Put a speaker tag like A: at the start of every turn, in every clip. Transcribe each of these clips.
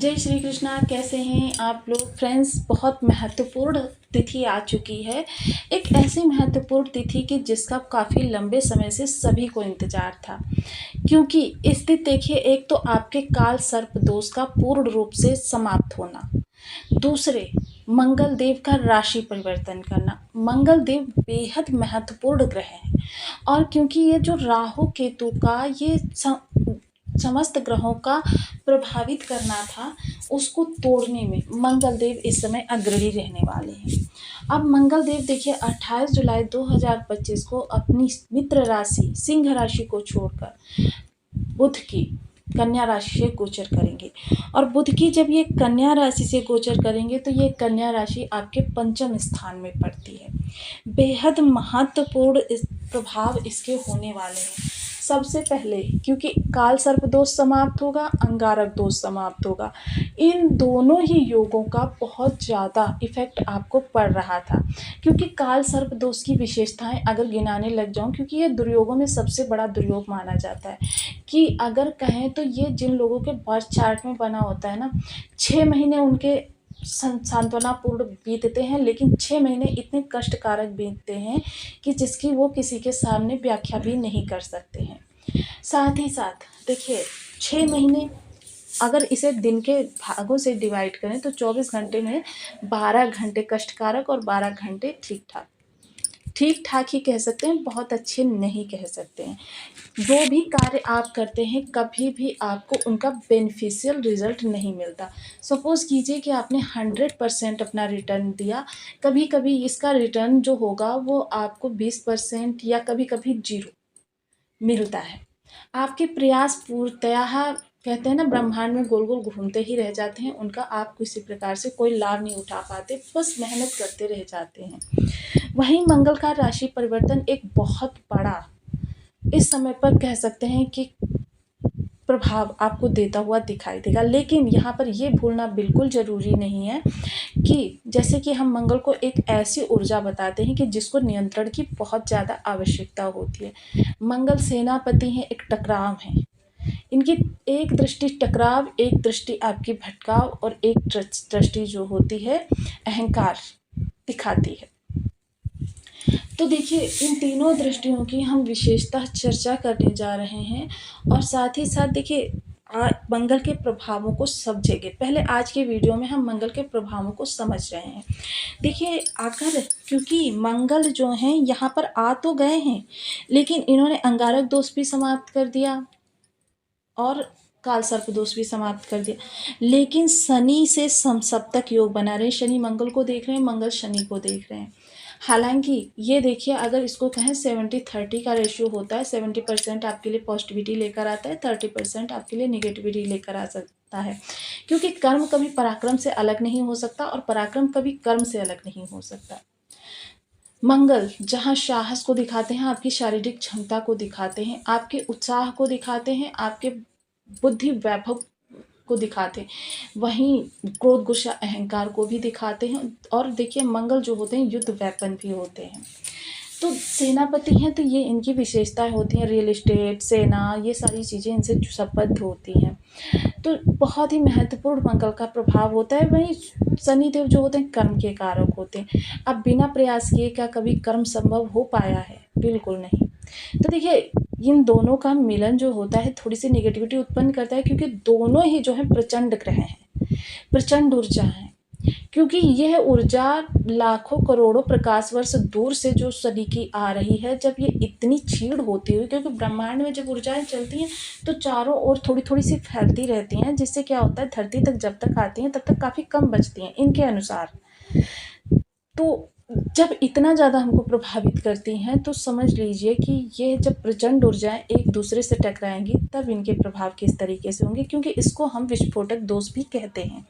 A: जय श्री कृष्णा। कैसे हैं आप लोग फ्रेंड्स। बहुत महत्वपूर्ण तिथि आ चुकी है। एक ऐसी महत्वपूर्ण तिथि कि जिसका काफ़ी लंबे समय से सभी को इंतज़ार था, क्योंकि इस दिन देखिए, एक तो आपके काल सर्प दोष का पूर्ण रूप से समाप्त होना, दूसरे मंगल देव का राशि परिवर्तन करना। मंगल देव बेहद महत्वपूर्ण ग्रह हैं, और क्योंकि ये जो राहु केतु का ये समस्त ग्रहों का प्रभावित करना था, उसको तोड़ने में मंगल देव इस समय अग्रणी रहने वाले हैं। अब मंगल देव देखिए 28 जुलाई 2025 को अपनी मित्र राशि सिंह राशि को छोड़कर बुध की कन्या राशि से गोचर करेंगे, और बुध की जब ये कन्या राशि से गोचर करेंगे तो ये कन्या राशि आपके पंचम स्थान में पड़ती है। बेहद महत्वपूर्ण प्रभाव इसके होने वाले हैं। सबसे पहले क्योंकि काल सर्प दोष समाप्त होगा, अंगारक दोष समाप्त होगा, इन दोनों ही योगों का बहुत ज़्यादा इफेक्ट आपको पड़ रहा था। क्योंकि काल सर्प दोष की विशेषताएं अगर गिनाने लग जाऊं, क्योंकि ये दुर्योगों में सबसे बड़ा दुर्योग माना जाता है, कि अगर कहें तो ये जिन लोगों के बर्थ चार्ट में बना होता है ना, 6 महीने उनके सांत्वनापूर्ण बीतते हैं, लेकिन 6 महीने इतने कष्टकारक बीतते हैं कि जिसकी वो किसी के सामने व्याख्या भी नहीं कर सकते हैं। साथ ही साथ देखिए, 6 महीने अगर इसे दिन के भागों से डिवाइड करें तो 24 घंटे में 12 घंटे कष्टकारक और 12 घंटे ठीक ठाक। ठीक ठाक ही कह सकते हैं, बहुत अच्छे नहीं कह सकते हैं। जो भी कार्य आप करते हैं, कभी भी आपको उनका बेनिफिशियल रिजल्ट नहीं मिलता। सपोज़ कीजिए कि आपने 100% अपना रिटर्न दिया, कभी कभी इसका रिटर्न जो होगा वो आपको 20% या कभी कभी 0 मिलता है। आपके प्रयास पूर्णतः, कहते हैं ना, ब्रह्मांड में गोल गोल घूमते ही रह जाते हैं, उनका आप किसी प्रकार से कोई लाभ नहीं उठा पाते, बस मेहनत करते रह जाते हैं। वहीं मंगल का राशि परिवर्तन एक बहुत बड़ा इस समय पर कह सकते हैं कि प्रभाव आपको देता हुआ दिखाई देगा। लेकिन यहाँ पर ये भूलना बिल्कुल ज़रूरी नहीं है कि जैसे कि हम मंगल को एक ऐसी ऊर्जा बताते हैं कि जिसको नियंत्रण की बहुत ज़्यादा आवश्यकता होती है। मंगल सेनापति हैं, एक टकराव हैं। इनकी एक दृष्टि टकराव, एक दृष्टि आपकी भटकाव, और एक दृष्टि जो होती है अहंकार दिखाती है। तो देखिए, इन तीनों दृष्टियों की हम विशेषतः चर्चा करने जा रहे हैं, और साथ ही साथ देखिए मंगल के प्रभावों को समझेंगे। पहले आज के वीडियो में हम मंगल के प्रभावों को समझ रहे हैं। देखिए, अगर क्योंकि मंगल जो हैं यहाँ पर आ तो गए हैं, लेकिन इन्होंने अंगारक दोष भी समाप्त कर दिया और काल सर्प दोष भी समाप्त कर दिया, लेकिन शनि से सप्तक योग बना रहे हैं। शनि मंगल को देख रहे हैं, मंगल शनि को देख रहे हैं। हालांकि ये देखिए, अगर इसको कहें 70-30 का रेशियो होता है, 70% आपके लिए पॉजिटिविटी लेकर आता है, 30% आपके लिए निगेटिविटी लेकर आ सकता है। क्योंकि कर्म कभी पराक्रम से अलग नहीं हो सकता, और पराक्रम कभी कर्म से अलग नहीं हो सकता। मंगल जहाँ साहस को दिखाते हैं, आपकी शारीरिक क्षमता को दिखाते हैं, आपके उत्साह को दिखाते हैं, आपके बुद्धि वैभव को दिखाते हैं, वहीं क्रोध गुस्सा अहंकार को भी दिखाते हैं। और देखिए, मंगल जो होते हैं युद्ध वेपन भी होते हैं। तो सेनापति हैं, तो ये इनकी विशेषताएं होती हैं। रियल एस्टेट, सेना, ये सारी चीज़ें इनसे संबद्ध होती हैं। तो बहुत ही महत्वपूर्ण मंगल का प्रभाव होता है। वहीं शनिदेव जो होते हैं कर्म के कारक होते हैं। अब बिना प्रयास किए क्या कभी कर्म संभव हो पाया है? बिल्कुल नहीं। तो देखिए, इन दोनों का मिलन जो होता है थोड़ी सी नेगेटिविटी उत्पन्न करता है, क्योंकि दोनों ही जो है प्रचंड ग्रह हैं, प्रचंड ऊर्जा है। क्योंकि यह ऊर्जा लाखों करोड़ों प्रकाश वर्ष दूर से जो शनि की आ रही है, जब ये इतनी क्षीण होती हुई, क्योंकि ब्रह्मांड में जब ऊर्जाएं चलती हैं तो चारों ओर थोड़ी थोड़ी सी फैलती रहती हैं, जिससे क्या होता है, धरती तक जब तक आती हैं तब तक काफ़ी कम बचती हैं इनके अनुसार। तो जब इतना ज़्यादा हमको प्रभावित करती हैं, तो समझ लीजिए कि ये जब प्रचंड ऊर्जाएं एक दूसरे से टकराएंगी, तब इनके प्रभाव किस तरीके से होंगे, क्योंकि इसको हम विस्फोटक दोष भी कहते हैं।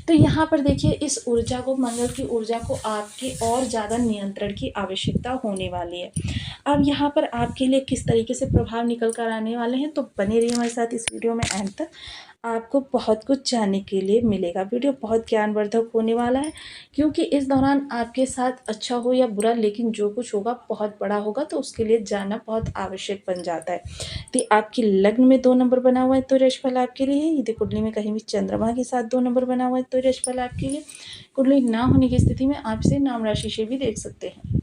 A: तो यहाँ पर देखिए, इस ऊर्जा को, मंगल की ऊर्जा को आपके और ज़्यादा नियंत्रण की आवश्यकता होने वाली है। अब यहाँ पर आपके लिए किस तरीके से प्रभाव निकल कर आने वाले हैं, तो बने रहिए हमारे साथ इस वीडियो में एंड तक। आपको बहुत कुछ जानने के लिए मिलेगा। वीडियो बहुत ज्ञानवर्धक होने वाला है, क्योंकि इस दौरान आपके साथ अच्छा हो या बुरा, लेकिन जो कुछ होगा बहुत बड़ा होगा, तो उसके लिए जानना बहुत आवश्यक बन जाता है। यदि आपकी लग्न में 2 नंबर बना हुआ है तो राशिफल आपके लिए है। यदि कुंडली में कहीं भी चंद्रमा के साथ 2 नंबर बना हुआ है तो राशिफल आपके लिए। कुंडली ना होने की स्थिति में आप इसे नाम राशि से भी देख सकते हैं।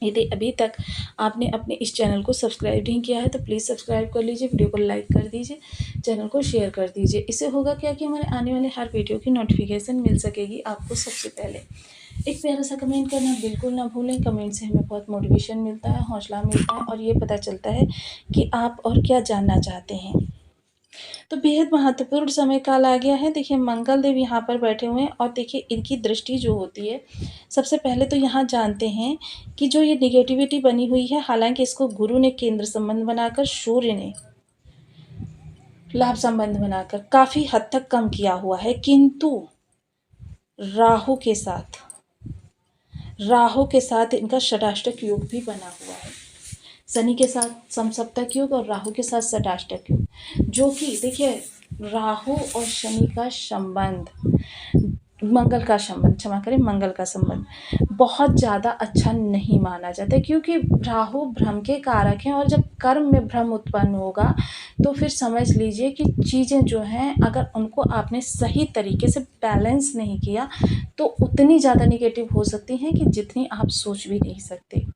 A: यदि अभी तक आपने अपने इस चैनल को सब्सक्राइब नहीं किया है तो प्लीज़ सब्सक्राइब कर लीजिए, वीडियो को लाइक कर दीजिए, चैनल को शेयर कर दीजिए। इससे होगा क्या कि हमारे आने वाले हर वीडियो की नोटिफिकेशन मिल सकेगी आपको सबसे पहले। एक प्यारा सा कमेंट करना बिल्कुल ना भूलें। कमेंट से हमें बहुत मोटिवेशन मिलता है, हौसला मिलता है और ये पता चलता है कि आप और क्या जानना चाहते हैं। तो बेहद महत्वपूर्ण समय काल आ गया है। देखिए मंगल देव यहाँ पर बैठे हुए हैं और देखिए इनकी दृष्टि जो होती है, सबसे पहले तो यहाँ जानते हैं कि जो ये नेगेटिविटी बनी हुई है, हालांकि इसको गुरु ने केंद्र संबंध बनाकर, सूर्य ने लाभ संबंध बनाकर काफ़ी हद तक कम किया हुआ है, किंतु राहु के साथ इनका षडाष्टक योग भी बना हुआ है। शनि के साथ समसप्तक योग और राहु के साथ षडाष्टक योग, जो कि देखिए राहु और शनि का संबंध, मंगल का संबंध बहुत ज़्यादा अच्छा नहीं माना जाता, क्योंकि राहु भ्रम के कारक हैं और जब कर्म में भ्रम उत्पन्न होगा तो फिर समझ लीजिए कि चीज़ें जो हैं, अगर उनको आपने सही तरीके से बैलेंस नहीं किया तो उतनी ज़्यादा नेगेटिव हो सकती हैं कि जितनी आप सोच भी नहीं सकते।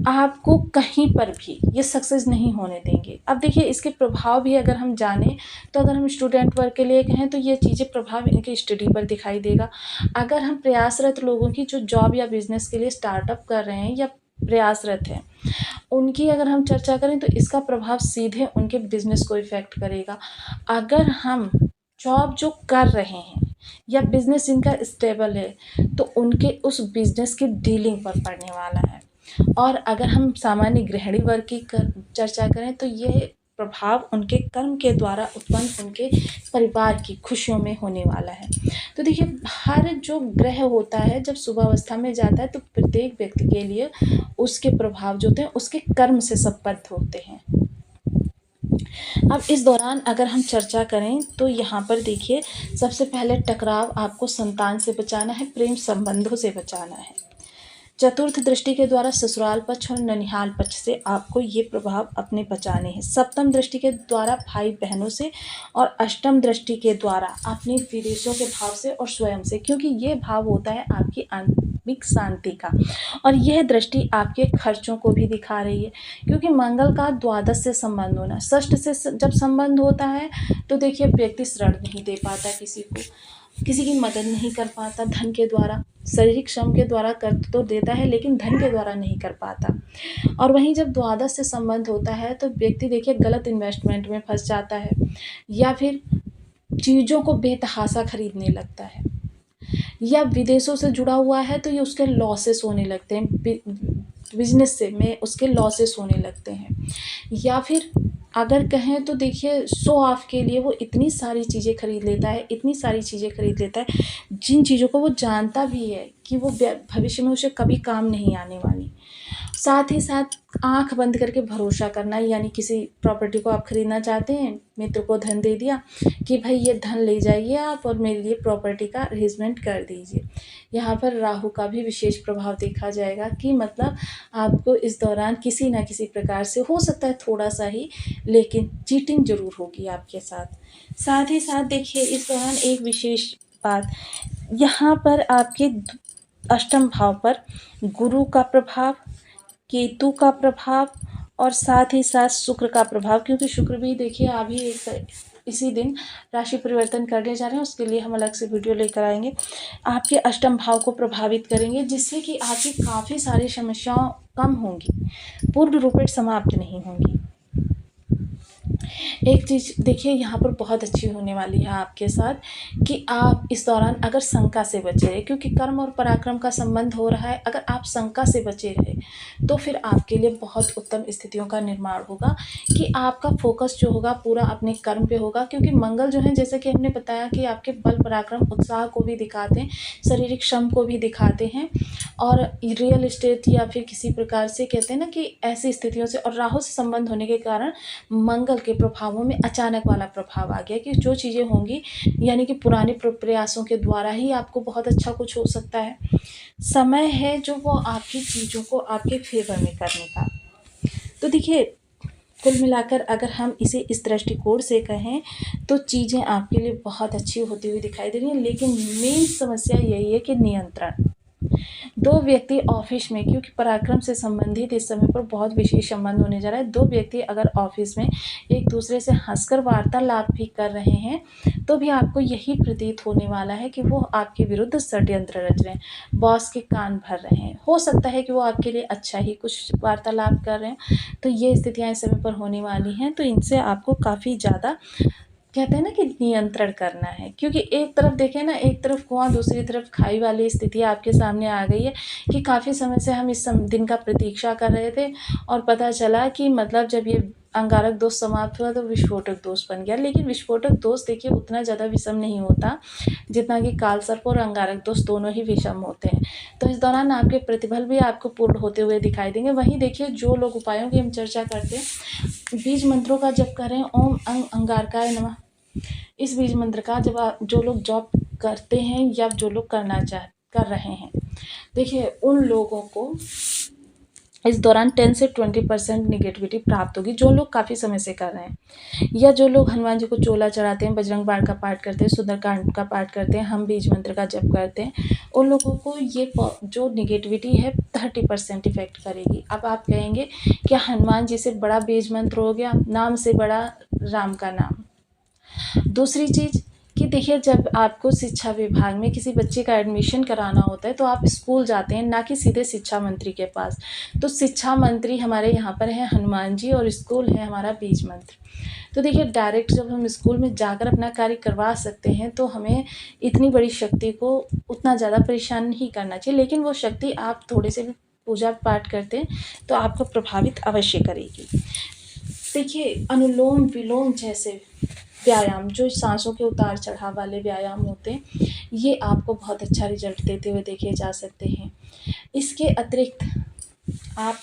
A: आपको कहीं पर भी ये सक्सेस नहीं होने देंगे। अब देखिए इसके प्रभाव भी अगर हम जानें तो अगर हम स्टूडेंट वर्ग के लिए कहें तो ये चीज़ें प्रभाव इनकी स्टडी पर दिखाई देगा। अगर हम प्रयासरत लोगों की जो जॉब या बिजनेस के लिए स्टार्टअप कर रहे हैं या प्रयासरत हैं, उनकी अगर हम चर्चा करें तो इसका प्रभाव सीधे उनके बिजनेस को इफ़ेक्ट करेगा। अगर हम जॉब जो कर रहे हैं या बिजनेस इनका स्टेबल है तो उनके उस बिजनेस की डीलिंग पर पड़ने वाला है। और अगर हम सामान्य गृहिणी वर्ग की चर्चा करें तो ये प्रभाव उनके कर्म के द्वारा उत्पन्न उनके परिवार की खुशियों में होने वाला है। तो देखिए हर जो ग्रह होता है जब सुबह अवस्था में जाता है तो प्रत्येक व्यक्ति के लिए उसके प्रभाव जो होते हैं उसके कर्म से संबद्ध होते हैं। अब इस दौरान अगर हम चर्चा करें तो यहाँ पर देखिए सबसे पहले टकराव आपको संतान से बचाना है, प्रेम संबंधों से बचाना है। चतुर्थ दृष्टि के द्वारा ससुराल पक्ष और ननिहाल पक्ष से आपको ये प्रभाव अपने बचाने हैं। सप्तम दृष्टि के द्वारा भाई बहनों से और अष्टम दृष्टि के द्वारा अपने विदेशों के भाव से और स्वयं से, क्योंकि ये भाव होता है आपकी आत्मिक शांति का। और यह दृष्टि आपके खर्चों को भी दिखा रही है, क्योंकि मंगल का द्वादश से संबंध होना, षष्ठ से जब संबंध होता है तो देखिए व्यक्ति ऋण नहीं दे पाता, किसी की मदद नहीं कर पाता धन के द्वारा, शारीरिक श्रम के द्वारा कर तो देता है लेकिन धन के द्वारा नहीं कर पाता। और वहीं जब द्वादश से संबंध होता है तो व्यक्ति देखिए गलत इन्वेस्टमेंट में फंस जाता है या फिर चीज़ों को बेतहाशा खरीदने लगता है, या विदेशों से जुड़ा हुआ है तो ये उसके लॉसेस होने लगते हैं, बिजनेस से में उसके लॉसेस होने लगते हैं। या फिर अगर कहें तो देखिए शो ऑफ के लिए वो इतनी सारी चीज़ें खरीद लेता है, जिन चीज़ों को वो जानता भी है कि वो भविष्य में उसे कभी काम नहीं आने वाली। साथ ही साथ आंख बंद करके भरोसा करना, यानी किसी प्रॉपर्टी को आप खरीदना चाहते हैं, मित्र को धन दे दिया कि भाई ये धन ले जाइए आप और मेरे लिए प्रॉपर्टी का अरेंजमेंट कर दीजिए। यहाँ पर राहु का भी विशेष प्रभाव देखा जाएगा कि मतलब आपको इस दौरान किसी ना किसी प्रकार से, हो सकता है थोड़ा सा ही, लेकिन चीटिंग जरूर होगी आपके साथ। साथ ही साथ देखिए इस दौरान एक विशेष बात, यहाँ पर आपके अष्टम भाव पर गुरु का प्रभाव, केतु का प्रभाव और साथ ही साथ शुक्र का प्रभाव, क्योंकि शुक्र भी देखिए अभी इसी दिन राशि परिवर्तन करने जा रहे हैं, उसके लिए हम अलग से वीडियो लेकर आएंगे, आपके अष्टम भाव को प्रभावित करेंगे, जिससे कि आपकी काफ़ी सारी समस्याएं कम होंगी, पूर्ण रूप से समाप्त नहीं होंगी। एक चीज़ देखिए यहाँ पर बहुत अच्छी होने वाली है आपके साथ कि आप इस दौरान अगर शंका से बचे रहे, क्योंकि कर्म और पराक्रम का संबंध हो रहा है, अगर आप शंका से बचे रहे तो फिर आपके लिए बहुत उत्तम स्थितियों का निर्माण होगा कि आपका फोकस जो होगा पूरा अपने कर्म पे होगा। क्योंकि मंगल जो है, जैसे कि हमने बताया कि आपके बल पराक्रम उत्साह को भी दिखाते हैं, शारीरिक श्रम को भी दिखाते हैं, और रियल एस्टेट या फिर किसी प्रकार से कहते हैं ना कि ऐसी स्थितियों से, और राहु से संबंध होने के कारण मंगल के के प्रभावों में अचानक वाला प्रभाव आ गया कि जो चीज़ें होंगी यानी कि पुराने प्रयासों के द्वारा ही आपको बहुत अच्छा कुछ हो सकता है। समय है जो वो आपकी चीज़ों को आपके फ़ेवर में करने का। तो देखिए, कुल मिलाकर अगर हम इसे इस दृष्टिकोण से कहें तो चीज़ें आपके लिए बहुत अच्छी होती हुई दिखाई दे रही हैं, लेकिन मेन समस्या यही है कि नियंत्रण। दो व्यक्ति ऑफिस में, क्योंकि पराक्रम से संबंधित इस समय पर बहुत विशेष संबंध होने जा रहा है, दो व्यक्ति अगर ऑफिस में एक दूसरे से हंसकर वार्तालाप भी कर रहे हैं तो भी आपको यही प्रतीत होने वाला है कि वो आपके विरुद्ध षड्यंत्र रच रहे हैं, बॉस के कान भर रहे हैं। हो सकता है कि वो आपके लिए अच्छा ही कुछ वार्तालाप कर रहे हैं। तो ये स्थितियाँ इस समय पर होने वाली हैं, तो इनसे आपको काफ़ी ज़्यादा कहते हैं ना कि नियंत्रण करना है, क्योंकि एक तरफ देखें ना, एक तरफ कुआं दूसरी तरफ खाई वाली स्थिति आपके सामने आ गई है कि काफ़ी समय से हम इस दिन का प्रतीक्षा कर रहे थे और पता चला कि मतलब जब ये अंगारक दोष समाप्त हुआ तो विस्फोटक दोष बन गया। लेकिन विस्फोटक दोष देखिए उतना ज़्यादा विषम नहीं होता जितना कि काल सर्प और अंगारक दोष दोनों ही विषम होते हैं। तो इस दौरान आपके प्रतिफल भी आपको पूर्ण होते हुए दिखाई देंगे। वहीं देखिए, जो लोग उपायों की हम चर्चा करते हैं, बीज मंत्रों का जप करें, ओम अंगारकाय नमः, इस बीज मंत्र का जब जो लोग जॉब करते हैं या जो लोग कर रहे हैं, देखिए उन लोगों को इस दौरान 10 से 20% निगेटिविटी प्राप्त होगी, जो लोग काफ़ी समय से कर रहे हैं या जो लोग हनुमान जी को चोला चढ़ाते हैं, बजरंग बाण का पाठ करते हैं, सुंदरकांड का पाठ करते हैं, हम बीज मंत्र का जप करते हैं, उन लोगों को ये जो निगेटिविटी है 30% इफेक्ट करेगी। अब आप कहेंगे क्या हनुमान जी से बड़ा बीज मंत्र हो गया, नाम से बड़ा राम का नाम। दूसरी चीज़ कि देखिए, जब आपको शिक्षा विभाग में किसी बच्चे का एडमिशन कराना होता है तो आप स्कूल जाते हैं, ना कि सीधे शिक्षा मंत्री के पास। तो शिक्षा मंत्री हमारे यहाँ पर है हनुमान जी और स्कूल है हमारा बीज मंत्र। तो देखिए, डायरेक्ट जब हम स्कूल में जाकर अपना कार्य करवा सकते हैं तो हमें इतनी बड़ी शक्ति को उतना ज़्यादा परेशान नहीं करना चाहिए, लेकिन वो शक्ति आप थोड़े से भी पूजा पाठ करते हैं तो आपको प्रभावित अवश्य करेगी। देखिए, अनुलोम विलोम जैसे व्यायाम, जो सांसों के उतार चढ़ाव वाले व्यायाम होते हैं, ये आपको बहुत अच्छा रिजल्ट देते हुए देखे जा सकते हैं। इसके अतिरिक्त आप